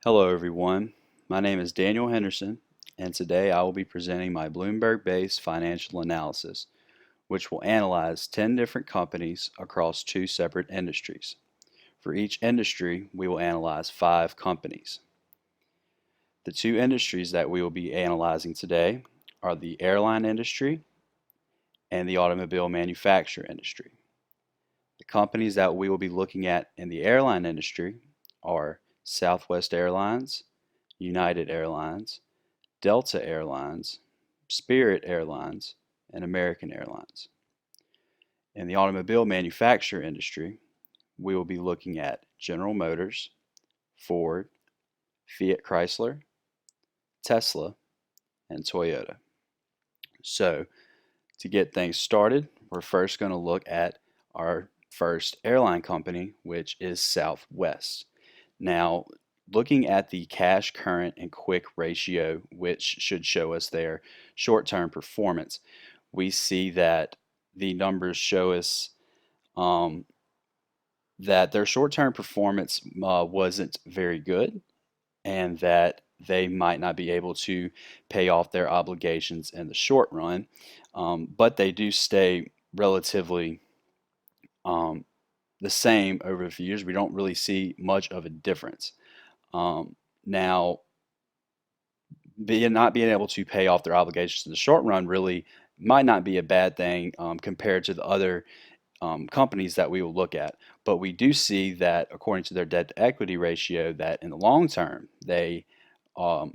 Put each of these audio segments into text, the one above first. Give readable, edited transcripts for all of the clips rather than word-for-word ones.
Hello everyone, my name is Daniel Henderson and today I will be presenting my Bloomberg-based financial analysis, which will analyze 10 different companies across two separate industries. For each industry, we will analyze 5 companies. The two industries that we will be analyzing today are the airline industry and the automobile manufacturer industry. The companies that we will be looking at in the airline industry are Southwest Airlines, United Airlines, Delta Airlines, Spirit Airlines, and American Airlines. In the automobile manufacturer industry, we will be looking at General Motors, Ford, Fiat Chrysler, Tesla, and Toyota. So, to get things started, we're first going to look at our first airline company, which is Southwest. Now, looking at the cash current and quick ratio, which should show us their short-term performance, we see that the numbers show us um, that their short-term performance wasn't very good and that they might not be able to pay off their obligations in the short run, but they do stay relatively um, the same over a few years. We don't really see much of a difference. Now, not being able to pay off their obligations in the short run really might not be a bad thing compared to the other companies that we will look at. But we do see that according to their debt to equity ratio, that in the long term, they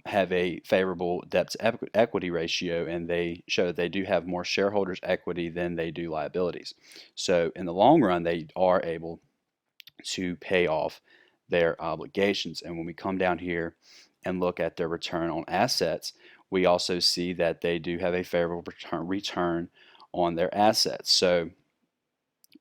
have a favorable debt to equity ratio, and they show that they do have more shareholders' equity than they do liabilities. So in the long run, they are able to pay off their obligations. And when we come down here and look at their return on assets, we also see that they do have a favorable return on their assets. So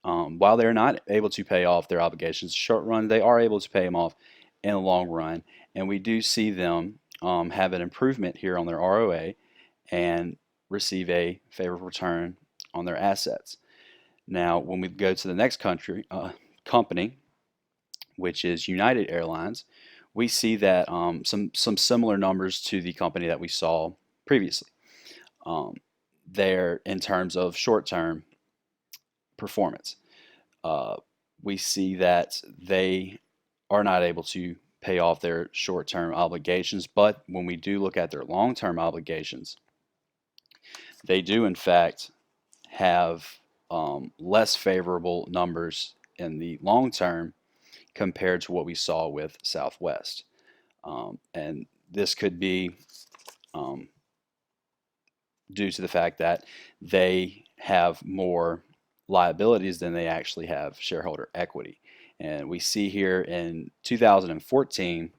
while they're not able to pay off their obligations short run, they are able to pay them off in the long run. And we do see them have an improvement here on their ROA and receive a favorable return on their assets. Now, when we go to the next company, which is United Airlines, we see that some similar numbers to the company that we saw previously. There, in terms of short-term performance, uh, we see that they are not able to pay off their short-term obligations, but when we do look at their long-term obligations, they do in fact have less favorable numbers in the long term compared to what we saw with Southwest. And this could be um, due to the fact that they have more liabilities than they actually have shareholder equity. And we see here in 2014,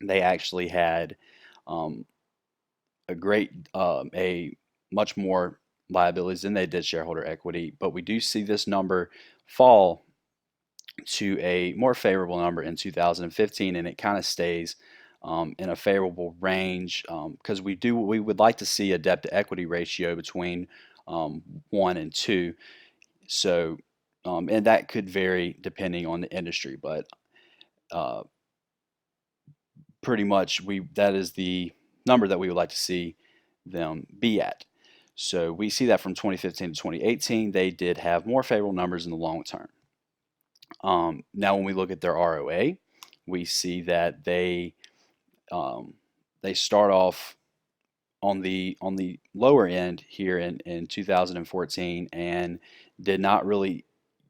they actually had um, a much more liabilities than they did shareholder equity. But we do see this number fall to a more favorable number in 2015, and it kind of stays in a favorable range because we would like to see a debt to equity ratio between 1 and 2. So and that could vary depending on the industry, but uh, pretty much that is the number that we would like to see them be at. So we see that from 2015 to 2018, they did have more favorable numbers in the long term. Now, when we look at their ROA, we see that they start off on the lower end here in 2014 and did not really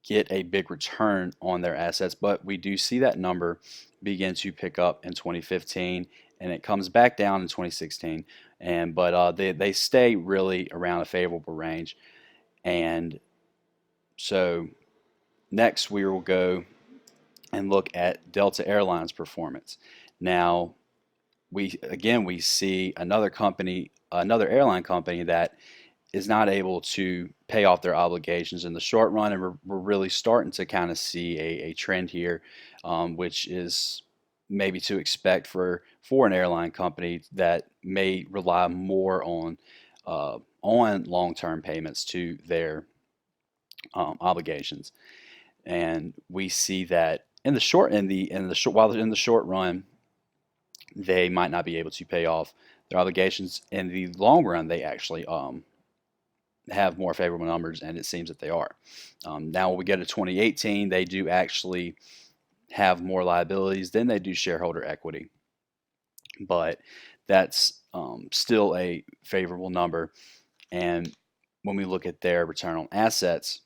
get a big return on their assets, but we do see that number begin to pick up in 2015 and it comes back down in 2016, and but they stay really around a favorable range. And so next we will go and look at Delta Airlines performance. Now, we see another airline company that is not able to pay off their obligations in the short run, and we're really starting to kind of see a trend here, which is maybe to expect for an airline company that may rely more on long-term payments to their obligations. And we see that in the short run, they might not be able to pay off their obligations. In the long run, they actually have more favorable numbers, and it seems that they are. Now, when we get to 2018, they do actually have more liabilities than they do shareholder equity, but that's still a favorable number. And when we look at their return on assets,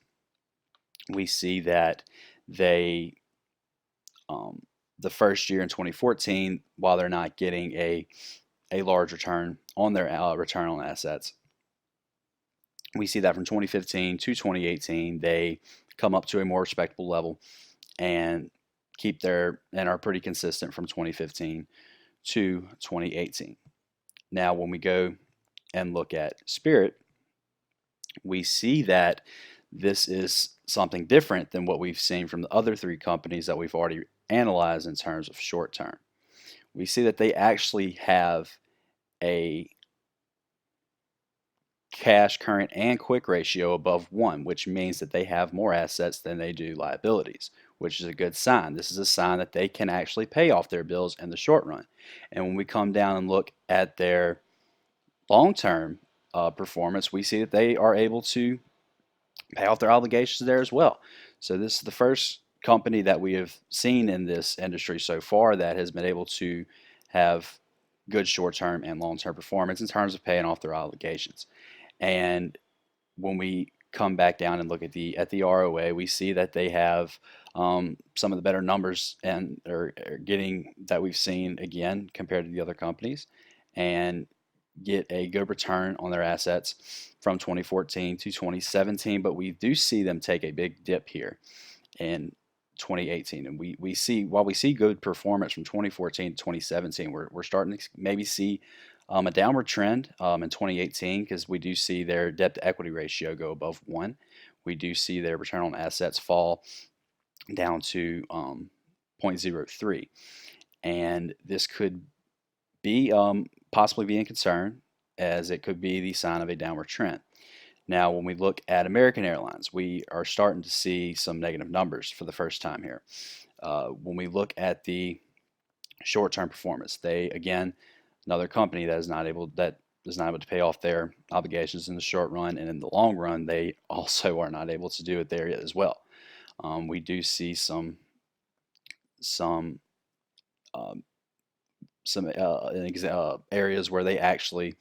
we see that they, um, the first year in 2014, while they're not getting a large return on their return on assets, we see that from 2015 to 2018, they come up to a more respectable level and keep their and are pretty consistent from 2015 to 2018. Now, when we go and look at Spirit, we see that this is something different than what we've seen from the other three companies that we've already analyzed in terms of short term. We see that they actually have a cash, current, and quick ratio above 1, which means that they have more assets than they do liabilities, which is a good sign. This is a sign that they can actually pay off their bills in the short run. And when we come down and look at their long-term performance, we see that they are able to pay off their obligations there as well. So this is the first company that we have seen in this industry so far that has been able to have good short-term and long-term performance in terms of paying off their obligations. And when we come back down and look at the ROA, we see that they have some of the better numbers and are getting that we've seen again compared to the other companies, and get a good return on their assets from 2014 to 2017. But we do see them take a big dip here in 2018, and we see, while we see good performance from 2014 to 2017, we're starting to maybe see a downward trend in 2018, because we do see their debt to equity ratio go above 1. We do see their return on assets fall down to 0.03, and this could be possibly be a concern, as it could be the sign of a downward trend. Now, when we look at American Airlines, we are starting to see some negative numbers for the first time here. When we look at the short-term performance, they, again, another company that is not able to pay off their obligations in the short run, and in the long run, they also are not able to do it there as well. We do see some um, areas where they actually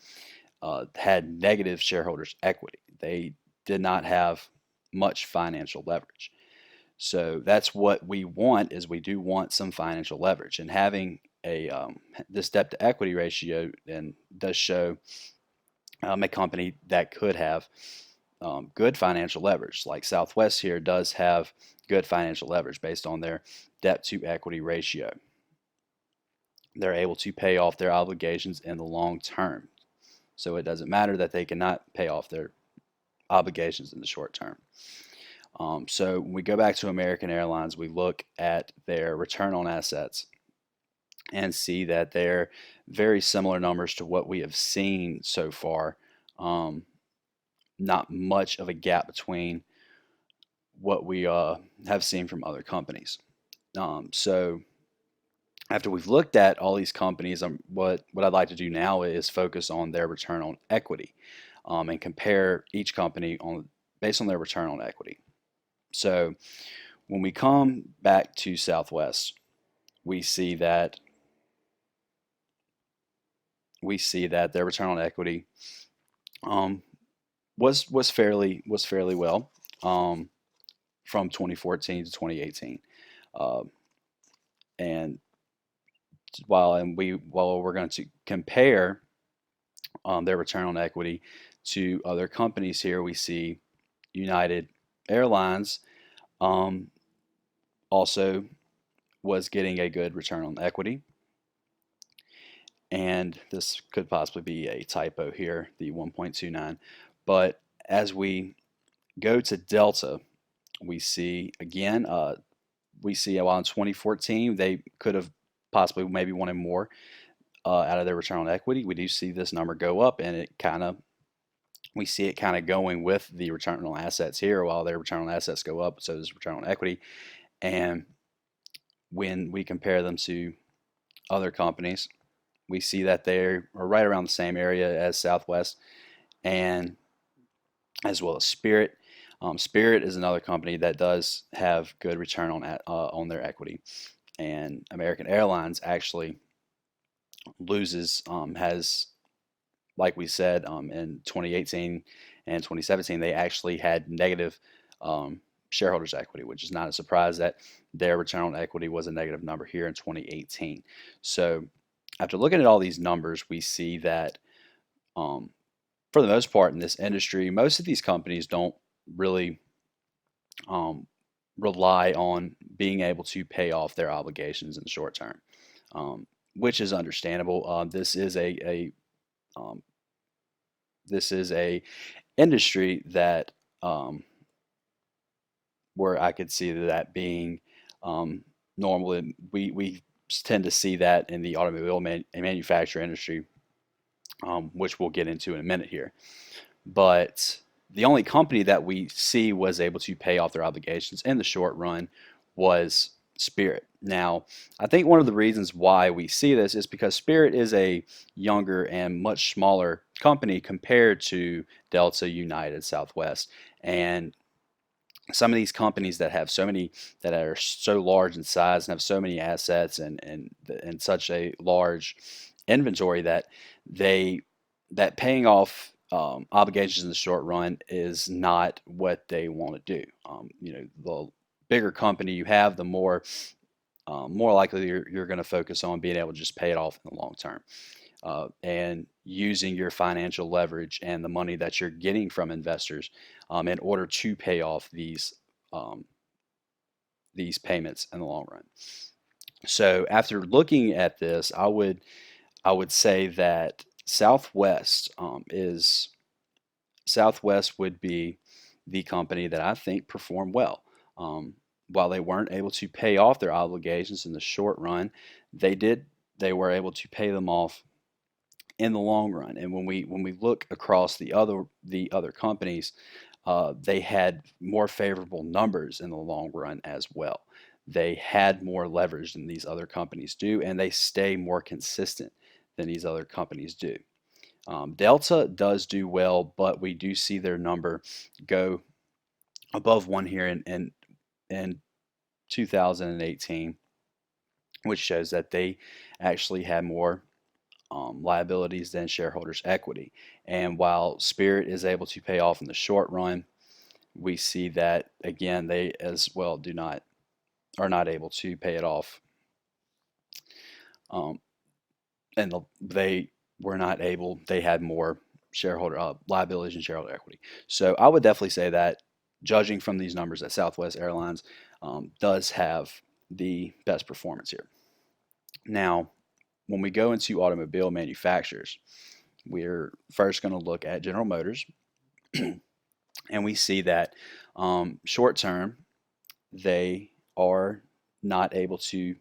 had negative shareholders' equity. They did not have much financial leverage. So that's what we want, is we do want some financial leverage, and having a this debt to equity ratio then does show a company that could have good financial leverage. Like Southwest here does have good financial leverage based on their debt to equity ratio. They're able to pay off their obligations in the long term. So it doesn't matter that they cannot pay off their obligations in the short term. So when we go back to American Airlines, we look at their return on assets and see that they're very similar numbers to what we have seen so far. Not much of a gap between what we have seen from other companies. So after we've looked at all these companies, what I'd like to do now is focus on their return on equity, and compare each company based on their return on equity. So when we come back to Southwest, we see that their return on equity was fairly well from 2014 to 2018, and while we're going to compare their return on equity to other companies here, we see United Airlines also was getting a good return on equity. And this could possibly be a typo here, the 1.29. But as we go to Delta, we see again, while in 2014 they could have possibly maybe wanted more out of their return on equity. We do see this number go up, and we see it kind of going with the return on assets here. While their return on assets go up, so does return on equity. And when we compare them to other companies, we see that they are right around the same area as Southwest, and as well as Spirit. Spirit is another company that does have good return on their equity, and American Airlines actually loses has, like we said, in 2018 and 2017 they actually had negative um, shareholders equity, which is not a surprise that their return on equity was a negative number here in 2018. So after looking at all these numbers, we see that um, for the most part in this industry, most of these companies don't really um, rely on being able to pay off their obligations in the short term, um, which is understandable. Um, this is a industry that um, where I could see that being normal. And we tend to see that in the automobile manufacturer industry, which we'll get into in a minute here. But the only company that we see was able to pay off their obligations in the short run was Spirit. Now, I think one of the reasons why we see this is because Spirit is a younger and much smaller company compared to Delta, United, Southwest. And some of these companies that have so many, that are so large in size and have so many assets and such a large inventory, that they that paying off obligations in the short run is not what they want to do. The bigger company you have, the more likely you're going to focus on being able to just pay it off in the long term, and using your financial leverage and the money that you're getting from investors in order to pay off um, these payments in the long run. So after looking at this, I would say that Southwest would be the company that I think performed well. Um, while they weren't able to pay off their obligations in the short run, they did. They were able to pay them off in the long run. And when we look across the other companies, they had more favorable numbers in the long run as well. They had more leverage than these other companies do, and they stay more consistent than these other companies do. Delta does do well, but we do see their number go above one here in 2018, which shows that they actually had more liabilities than shareholders' equity. And while Spirit is able to pay off in the short run, we see that again they as well do not are not able to pay it off, um, and they were not able. They had more shareholder liabilities and shareholder equity. So I would definitely say that, judging from these numbers, that Southwest Airlines does have the best performance here. Now, when we go into automobile manufacturers, we're first going to look at General Motors, and we see that short term they are not able to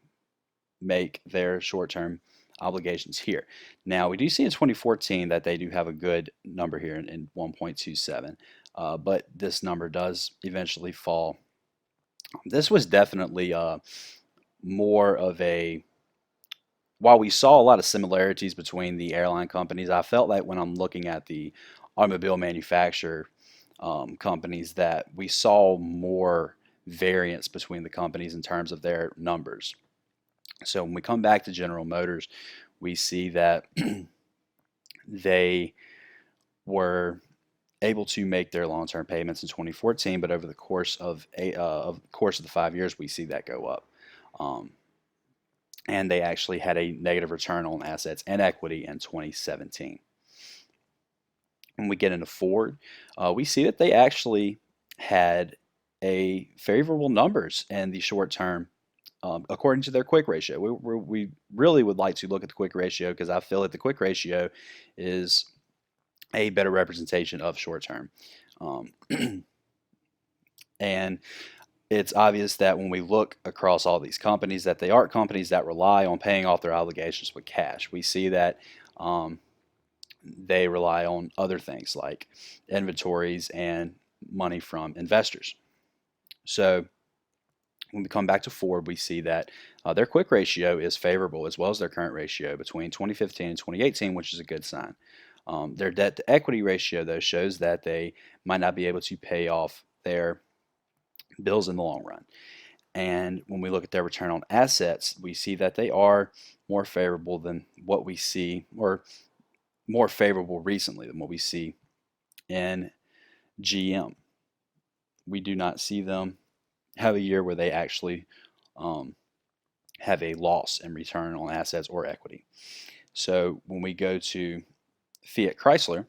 make their short term obligations here. Now, we do see in 2014 that they do have a good number here in 1.27, but this number does eventually fall. This was definitely more of a while we saw a lot of similarities between the airline companies, I felt like when I'm looking at the automobile manufacturer companies that we saw more variance between the companies in terms of their numbers. So when we come back to General Motors, we see that they were able to make their long-term payments in 2014, but over the course of the 5 years, we see that go up. Um, and they actually had a negative return on assets and equity in 2017. When we get into Ford, we see that they actually had a favorable numbers in the short term, according to their quick ratio. We really would like to look at the quick ratio because I feel that the quick ratio is a better representation of short term. Um, and it's obvious that when we look across all these companies, that they aren't companies that rely on paying off their obligations with cash. We see that they rely on other things like inventories and money from investors. So When we come back to Ford, we see that their quick ratio is favorable as well as their current ratio between 2015 and 2018, which is a good sign. Their debt to equity ratio, though, shows that they might not be able to pay off their bills in the long run. And when we look at their return on assets, we see that they are more favorable than what we see, or more favorable recently than what we see in GM. We do not see them have a year where they actually um, have a loss in return on assets or equity. So when we go to Fiat Chrysler,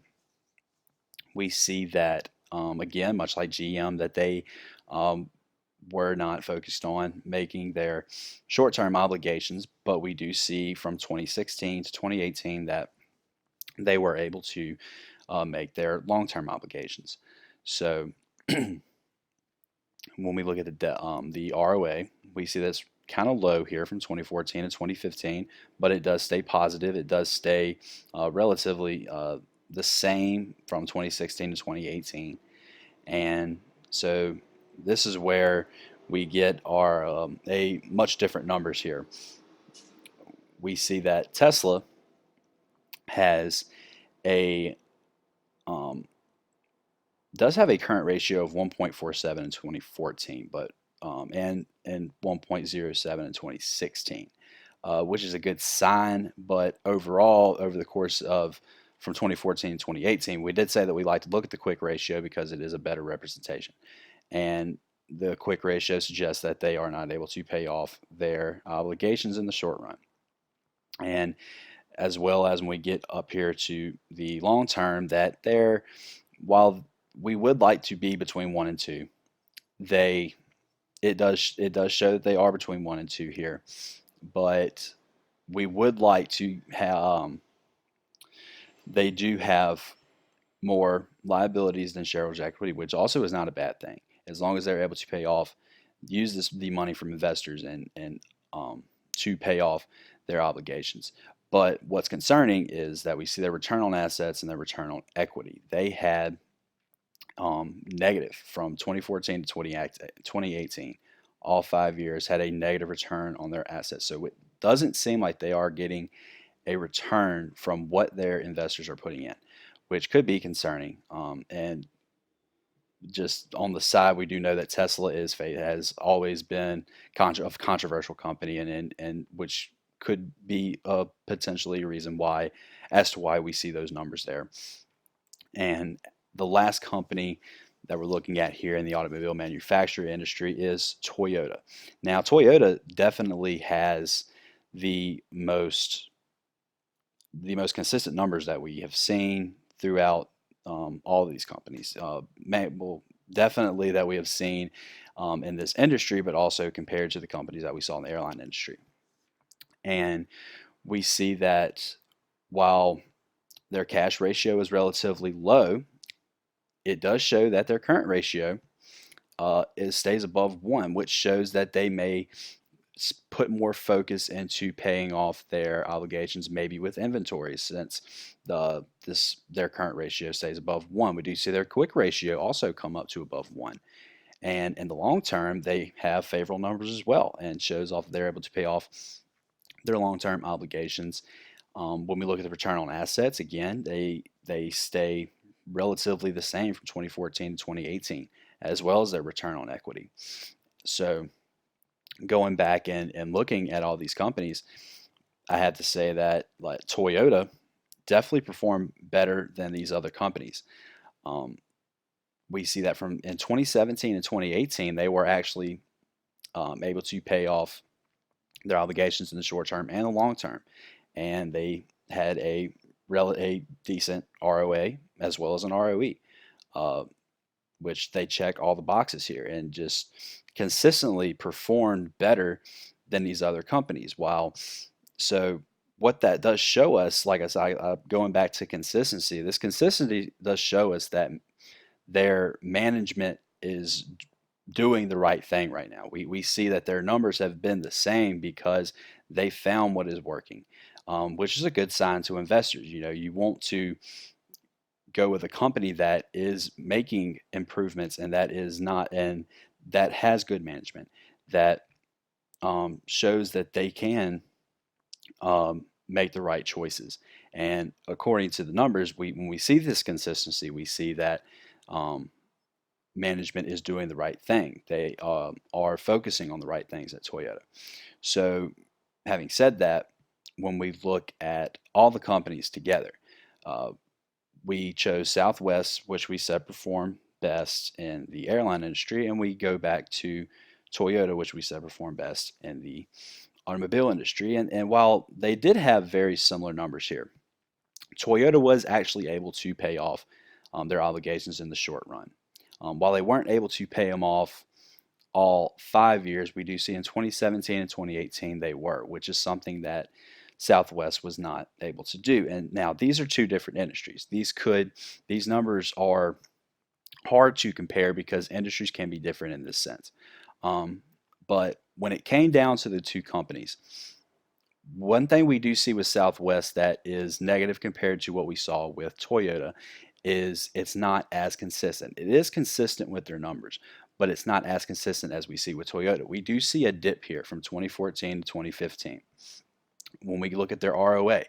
we see that again, much like GM, that they um, were not focused on making their short-term obligations, but we do see from 2016 to 2018 that they were able to make their long-term obligations. So when we look at the ROA, we see that's kind of low here from 2014 to 2015, but it does stay positive. It does stay relatively the same from 2016 to 2018. And so this is where we get our a much different numbers here. We see that Tesla has a um, does have a current ratio of 1.47 in 2014, but and 1.07 in 2016, which is a good sign. But overall, over the course of from 2014 to 2018, we did say that we like to look at the quick ratio because it is a better representation. And the quick ratio suggests that they are not able to pay off their obligations in the short run. And as well as when we get up here to the long term, that they're, while we would like to be between 1 and 2, they it does show that they are between 1 and 2 here, but we would like to have they do have more liabilities than shareholders' equity, which also is not a bad thing as long as they're able to pay off, use the money from investors and to pay off their obligations. But what's concerning is that we see their return on assets and their return on equity. They had negative from 2014 to 2018. All 5 years had a negative return on their assets. So it doesn't seem like they are getting a return from what their investors are putting in, which could be concerning. And just on the side, we do know that Tesla has always been a controversial company, and which could be potentially a reason why, as to why we see those numbers there. And the last company that we're looking at here in the automobile manufacturing industry is Toyota. Now, Toyota definitely has the most consistent numbers that we have seen throughout all of these companies. Well, definitely that we have seen in this industry, but also compared to the companies that we saw in the airline industry. And we see that while their cash ratio is relatively low, it does show that their current ratio stays above 1, which shows that they may put more focus into paying off their obligations, maybe with inventories, since their current ratio stays above 1. We do see their quick ratio also come up to above 1. And in the long term, they have favorable numbers as well, and shows off they're able to pay off their long-term obligations. When we look at the return on assets, again, they stay relatively the same from 2014 to 2018, as well as their return on equity. So going back and looking at all these companies, I had to say that like Toyota definitely performed better than these other companies. Um, we see that from in 2017 and 2018, they were actually able to pay off their obligations in the short term and the long term, and they had a decent ROA as well as an ROE, uh, which they check all the boxes here and just consistently performed better than these other companies. While so what that does show us, like I said, going back to consistency, this consistency does show us that their management is doing the right thing right now. We see that their numbers have been the same because they found what is working, which is a good sign to investors. You know, you want to go with a company that is making improvements and that is not and that has good management. that shows that they can make the right choices. And according to the numbers, when we see this consistency, we see that um, management is doing the right thing. They are focusing on the right things at Toyota. So, having said that, when we look at all the companies together, uh, we chose Southwest, which we said performed best in the airline industry, and we go back to Toyota, which we said performed best in the automobile industry. And while they did have very similar numbers here, Toyota was actually able to pay off their obligations in the short run. While they weren't able to pay them off all 5 years, we do see in 2017 and 2018 they were, which is something that Southwest was not able to do. And now these are two different industries. These numbers are hard to compare because industries can be different in this sense. Um, but when it came down to the two companies, one thing we do see with Southwest that is negative compared to what we saw with Toyota is it's not as consistent. It is consistent with their numbers, but it's not as consistent as we see with Toyota. We do see a dip here from 2014 to 2015. When we look at their ROA,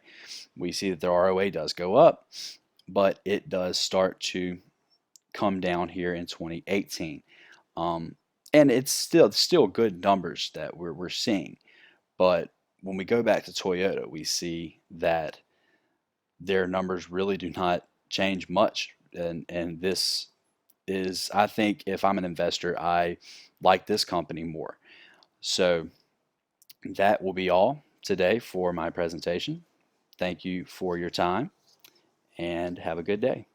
we see that their ROA does go up, but it does start to come down here in 2018. Um, and it's still good numbers that we're seeing. But when we go back to Toyota, we see that their numbers really do not change much. And this is, I think, if I'm an investor, I like this company more. So that will be all today for my presentation. Thank you for your time and have a good day.